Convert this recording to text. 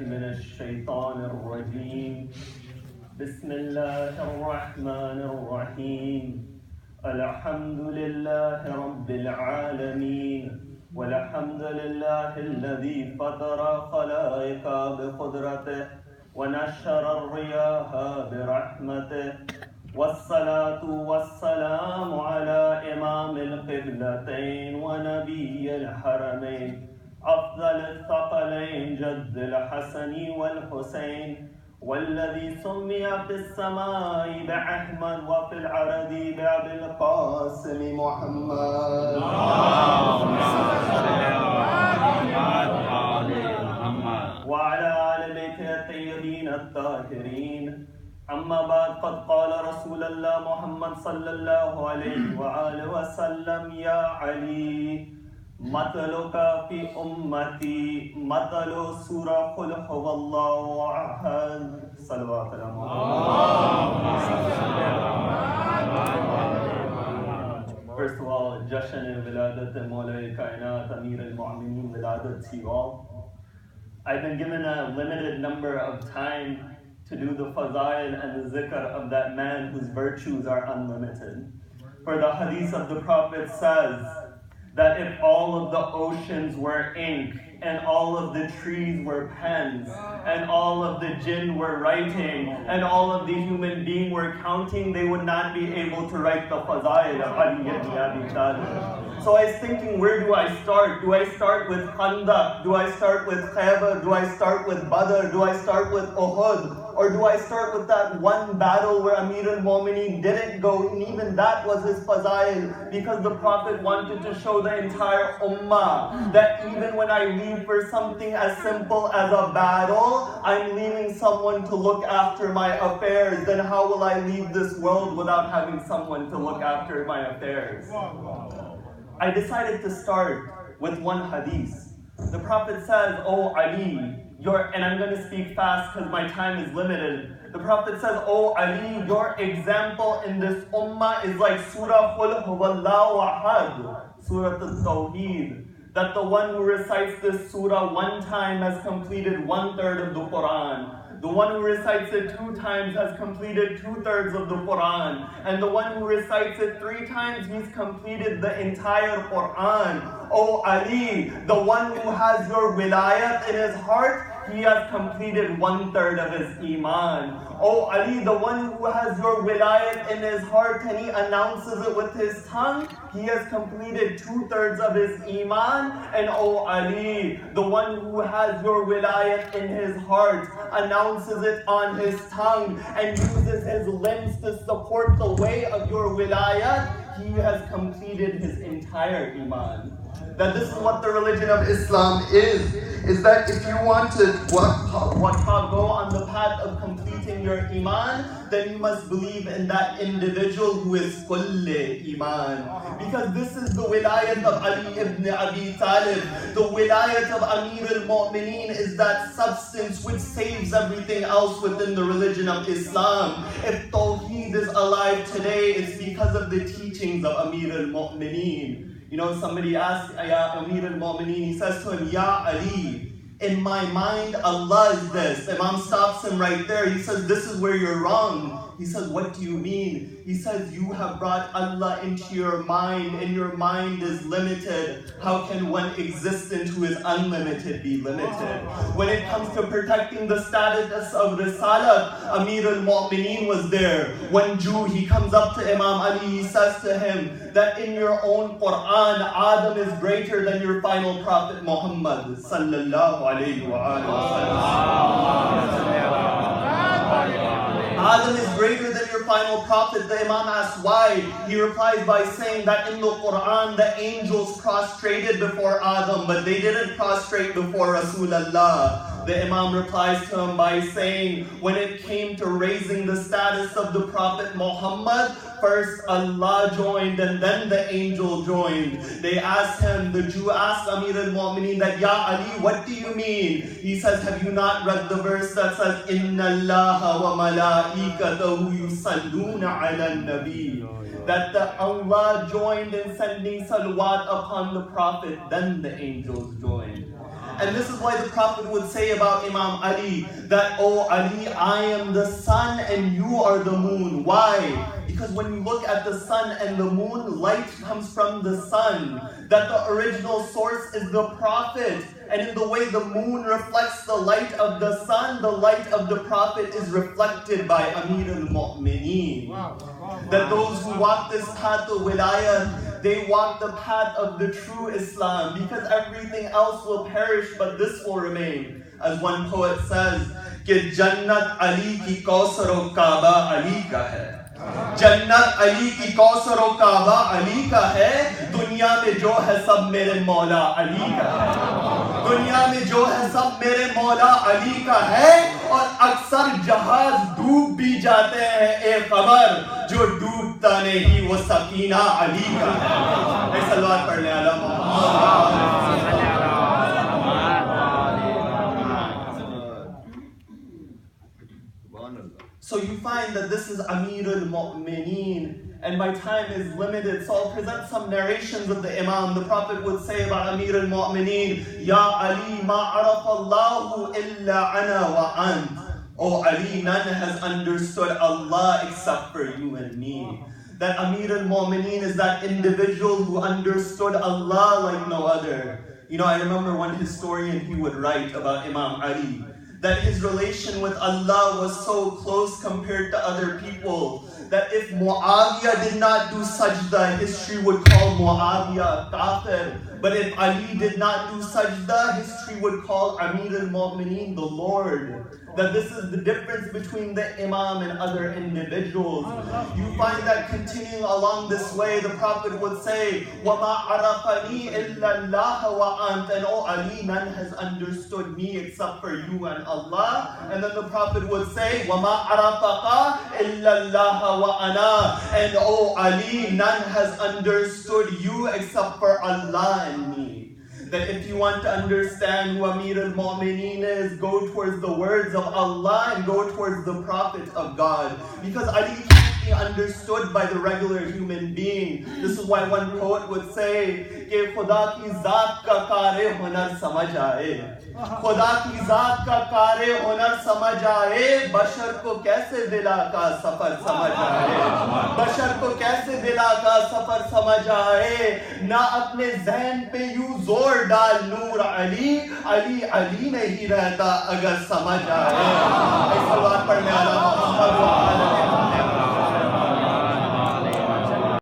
من الشيطان الرجيم بسم الله الرحمن الرحيم الحمد لله رب العالمين والحمد لله الذي فطر خلائق بقدرته ونشر الرياح برحمته والصلاة والسلام على إمام القبلتين ونبي الحرمين أفضل الثقلين جد الحسن والحسين والذي سمي في السماء بأحمد وفي الأرض بأبي القاسم محمد وعلى آل بيته الطيبين الطاهرين أما بعد قد قال رسول الله محمد صلى الله عليه وآله وسلم يا علي مثلك في أمتي مثل سورة قل هو الله أحد صلوات First of all, Jashan Wiladat Mawlai Kainat Amir al-Mu'mineen Wiladat to you all. I've been given a limited number of time to do the fadail and the zikr of that man whose virtues are unlimited. For the hadith of the Prophet says that if all of the oceans were ink, and all of the trees were pens, and all of the jinn were writing, and all of the human beings were counting, they would not be able to write the fadail of Ali ibn Abi Talib. So I was thinking, where do I start? Do I start with Khandaq? Do I start with Khaybar? Do I start with Badr? Do I start with Uhud? Or do I start with that one battle where Amir al-Mu'mineen didn't go, and even that was his fadail, because the Prophet wanted to show the entire ummah that even when I leave for something as simple as a battle, I'm leaving someone to look after my affairs. Then how will I leave this world without having someone to look after my affairs? I decided to start with one hadith. The Prophet says, "Oh Ali, and I'm going to speak fast because my time is limited." The Prophet says, "Oh Ali, your example in this ummah is like Surah Qul Huwallahu Ahad, Surah Al-Tawheed. That the one who recites this surah one time has completed 1/3 of the Quran. The one who recites it 2 times has completed 2/3 of the Quran. And the one who recites it 3 times, he's completed the entire Quran. Oh Ali, the one who has your wilayat in his heart, he has completed 1/3 of his iman. Oh Ali, the one who has your wilayat in his heart and he announces it with his tongue, he has completed 2/3 of his iman. And oh Ali, the one who has your wilayat in his heart, announces it on his tongue and uses his limbs to support the way of your wilayat, he has completed his entire iman." That this is what the religion of Islam is that if you want to go on the path of completing your iman, then you must believe in that individual who is kulle iman. Because this is the wilayat of Ali ibn Abi Talib. The wilayat of Amir al-Mu'mineen is that substance which saves everything else within the religion of Islam. If Tawheed is alive today, it's because of the teachings of Amir al-Mu'mineen. You know, somebody asked Amir al-Mu'mineen, he says to him, "Ya Ali, in my mind, Allah is this." Imam stops him right there. He says, "This is where you're wrong." He says, "What do you mean?" He says, "You have brought Allah into your mind, and your mind is limited. How can one existent who is unlimited be limited?" When it comes to protecting the status of Risalat, Amir al-Mu'mineen was there. One Jew, he comes up to Imam Ali, he says to him that in your own Quran, Adam is greater than your final prophet Muhammad sallallahu alayhi wa sallam. Adam is greater than your final prophet. The Imam asks why. He replies by saying that in the Quran, the angels prostrated before Adam, but they didn't prostrate before Rasulullah. The Imam replies to him by saying, when it came to raising the status of the Prophet Muhammad, first Allah joined and then the angel joined. They asked him, the Jew asked Amir al-Mu'mineen that, "Ya Ali, what do you mean?" He says, "Have you not read the verse that says, Inna Allaha wa malaikatahu yusalluna ala nabi?" That the Allah joined in sending salawat upon the Prophet, then the angels joined. And this is why the Prophet would say about Imam Ali that, "Oh Ali, I am the sun and you are the moon." Why? Because when you look at the sun and the moon, light comes from the sun. That the original source is the Prophet. And in the way the moon reflects the light of the sun, the light of the Prophet is reflected by Amir al-Mu'mineen. That those who walk this path of wilayah, they walk the path of the true Islam, because everything else will perish, but this will remain. As one poet says, कि जन्नत अली की कौसर और काबा अली का है. जन्नत अली की कौसर और काबा अली का है. दुनिया में जो है सब मेरे मौला अली का है. दुनिया में जो है सब मेरे मौला अली का है. और अक्सर जहाज डूब भी जाते हैं, एक कमर जो डूबता नहीं वो सकीना अली का है. एक सलवात पढ़ ले अला Mohammad. So you find that this is Amir al-Mu'mineen, and my time is limited, so I'll present some narrations of the Imam. The Prophet would say about Amir al-Mu'mineen, "Ya Ali, ma arafa Allahu illa ana wa ant." Oh Ali, none has understood Allah except for you and me. That Amir al-Mu'mineen is that individual who understood Allah like no other. You know, I remember one historian, he would write about Imam Ali, that his relation with Allah was so close compared to other people, that if Muawiyah did not do sajda, history would call Muawiyah kafir. But if Ali did not do sajda, history would call Amir al-Mu'mineen the Lord. That this is the difference between the Imam and other individuals. You find that continuing along this way, the Prophet would say, وَمَا عَرَفَنِي إِلَّا اللَّهَ وَأَنْتَ. And oh Ali, none has understood me except for you and Allah. And then the Prophet would say, وَمَا عَرَفَقَ إِلَّا اللَّهَ وَأَنَا. And oh Ali, none has understood you except for Allah and me. That if you want to understand who Amir al-Mu'mineen is, go towards the words of Allah and go towards the Prophet of God. Because Ali can't be understood by the regular human being. This is why one poet would say, कि खुदा की ज़ात का कारे हुनर समझ आए. खुदा की ज़ात का कारे हुनर समझ आए. बशर को कैसे दिला का सफर समझ आए. बशर को कैसे दिला का सफर समझ आए. ना अपने ज़हन पे यूं जोर डाल नूर अली. अली अली नहीं रहता अगर समझ आए. इस बात पर मैं